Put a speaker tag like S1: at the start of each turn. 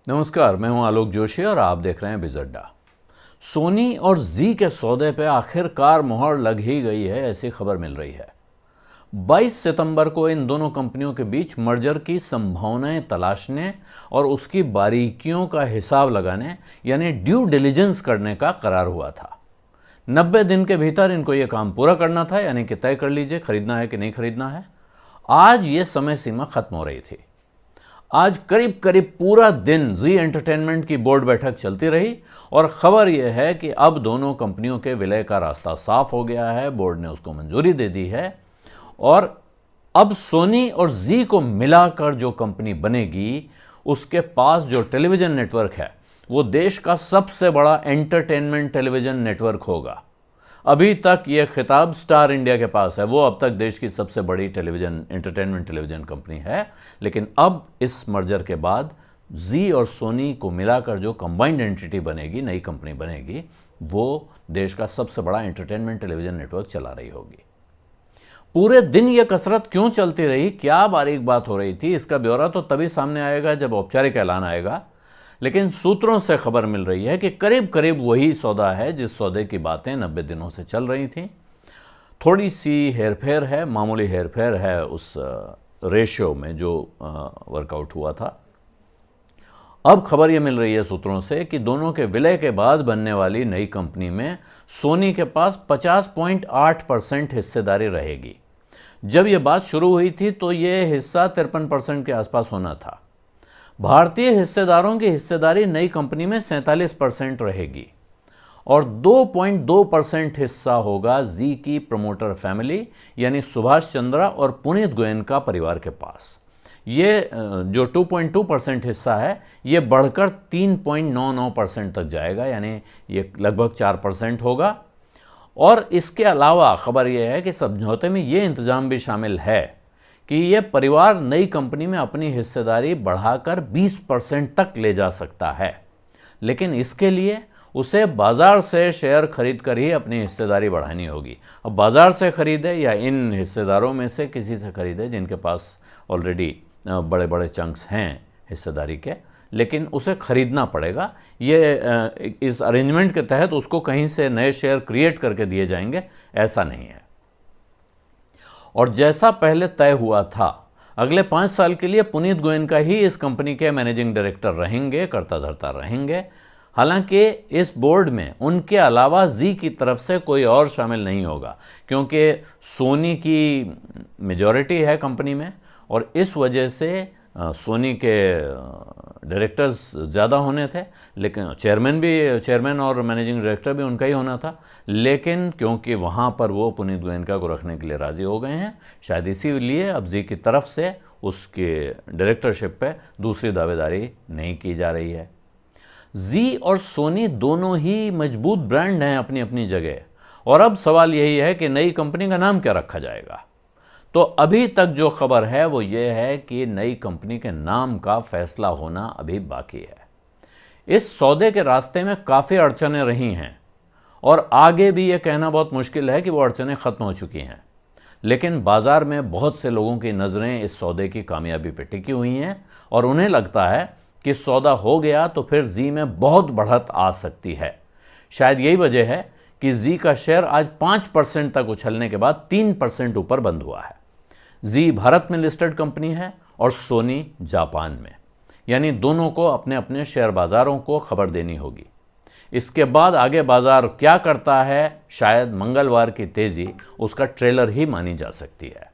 S1: नमस्कार, मैं हूं आलोक जोशी और आप देख रहे हैं बिज अड्डा। सोनी और जी के सौदे पे आखिरकार मुहर लग ही गई है, ऐसी खबर मिल रही है। 22 सितंबर को इन दोनों कंपनियों के बीच मर्जर की संभावनाएं तलाशने और उसकी बारीकियों का हिसाब लगाने यानी ड्यू डिलिजेंस करने का करार हुआ था। 90 दिन के भीतर इनको यह काम पूरा करना था, यानी कि तय कर लीजिए खरीदना है कि नहीं खरीदना है। आज ये समय सीमा खत्म हो रही थी। आज करीब करीब पूरा दिन जी एंटरटेनमेंट की बोर्ड बैठक चलती रही और खबर यह है कि अब दोनों कंपनियों के विलय का रास्ता साफ हो गया है। बोर्ड ने उसको मंजूरी दे दी है और अब सोनी और जी को मिलाकर जो कंपनी बनेगी उसके पास जो टेलीविजन नेटवर्क है वो देश का सबसे बड़ा एंटरटेनमेंट टेलीविजन नेटवर्क होगा। अभी तक ये खिताब स्टार इंडिया के पास है, वो अब तक देश की सबसे बड़ी टेलीविजन एंटरटेनमेंट टेलीविजन कंपनी है। लेकिन अब इस मर्जर के बाद जी और सोनी को मिलाकर जो कंबाइंड एंटिटी बनेगी, नई कंपनी बनेगी, वो देश का सबसे बड़ा एंटरटेनमेंट टेलीविजन नेटवर्क चला रही होगी। पूरे दिन ये कसरत क्यों चलती रही, क्या बारीक बात हो रही थी, इसका ब्यौरा तो तभी सामने आएगा जब औपचारिक ऐलान आएगा। लेकिन सूत्रों से खबर मिल रही है कि करीब करीब वही सौदा है जिस सौदे की बातें 90 दिनों से चल रही थीं। थोड़ी सी हेरफेर है, मामूली हेरफेर है उस रेशियो में जो वर्कआउट हुआ था। अब खबर यह मिल रही है सूत्रों से कि दोनों के विलय के बाद बनने वाली नई कंपनी में सोनी के पास 50.8% हिस्सेदारी रहेगी। जब यह बात शुरू हुई थी तो यह हिस्सा 53% के आसपास होना था। भारतीय हिस्सेदारों की हिस्सेदारी नई कंपनी में 47% रहेगी और 2.2% हिस्सा होगा जी की प्रमोटर फैमिली यानी सुभाष चंद्रा और पुनीत गोयनका परिवार के पास। ये जो 2.2% हिस्सा है ये बढ़कर 3.99% तक जाएगा, यानी ये लगभग 4% होगा। और इसके अलावा खबर यह है कि समझौते में ये इंतजाम भी शामिल है कि यह परिवार नई कंपनी में अपनी हिस्सेदारी बढ़ाकर 20% तक ले जा सकता है। लेकिन इसके लिए उसे बाजार से शेयर खरीद कर ही अपनी हिस्सेदारी बढ़ानी होगी। अब बाजार से खरीदे या इन हिस्सेदारों में से किसी से खरीदे जिनके पास ऑलरेडी बड़े बड़े चंक्स हैं हिस्सेदारी के, लेकिन उसे खरीदना पड़ेगा। ये इस अरेंजमेंट के तहत उसको कहीं से नए शेयर क्रिएट करके दिए जाएंगे, ऐसा नहीं है। और जैसा पहले तय हुआ था, अगले 5 साल के लिए पुनीत गोयनका ही इस कंपनी के मैनेजिंग डायरेक्टर रहेंगे, कर्ता धर्ता रहेंगे। हालांकि इस बोर्ड में उनके अलावा जी की तरफ से कोई और शामिल नहीं होगा, क्योंकि सोनी की मेजॉरिटी है कंपनी में और इस वजह से सोनी के डायरेक्टर्स ज़्यादा होने थे, लेकिन चेयरमैन और मैनेजिंग डायरेक्टर भी उनका ही होना था। लेकिन क्योंकि वहाँ पर वो पुनीत गोयनका को रखने के लिए राज़ी हो गए हैं, शायद इसीलिए अब जी की तरफ से उसके डायरेक्टरशिप पे दूसरी दावेदारी नहीं की जा रही है। जी और सोनी दोनों ही मजबूत ब्रांड हैं अपनी अपनी जगह, और अब सवाल यही है कि नई कंपनी का नाम क्या रखा जाएगा। तो अभी तक जो खबर है वो ये है कि नई कंपनी के नाम का फैसला होना अभी बाकी है। इस सौदे के रास्ते में काफ़ी अड़चनें रही हैं और आगे भी ये कहना बहुत मुश्किल है कि वो अड़चनें ख़त्म हो चुकी हैं। लेकिन बाज़ार में बहुत से लोगों की नज़रें इस सौदे की कामयाबी पर टिकी हुई हैं और उन्हें लगता है कि सौदा हो गया तो फिर जी में बहुत बढ़त आ सकती है। शायद यही वजह है कि जी का शेयर आज 5% तक उछलने के बाद 3% ऊपर बंद हुआ है। जी भारत में लिस्टेड कंपनी है और सोनी जापान में, यानी दोनों को अपने अपने शेयर बाज़ारों को खबर देनी होगी। इसके बाद आगे बाज़ार क्या करता है, शायद मंगलवार की तेज़ी उसका ट्रेलर ही मानी जा सकती है।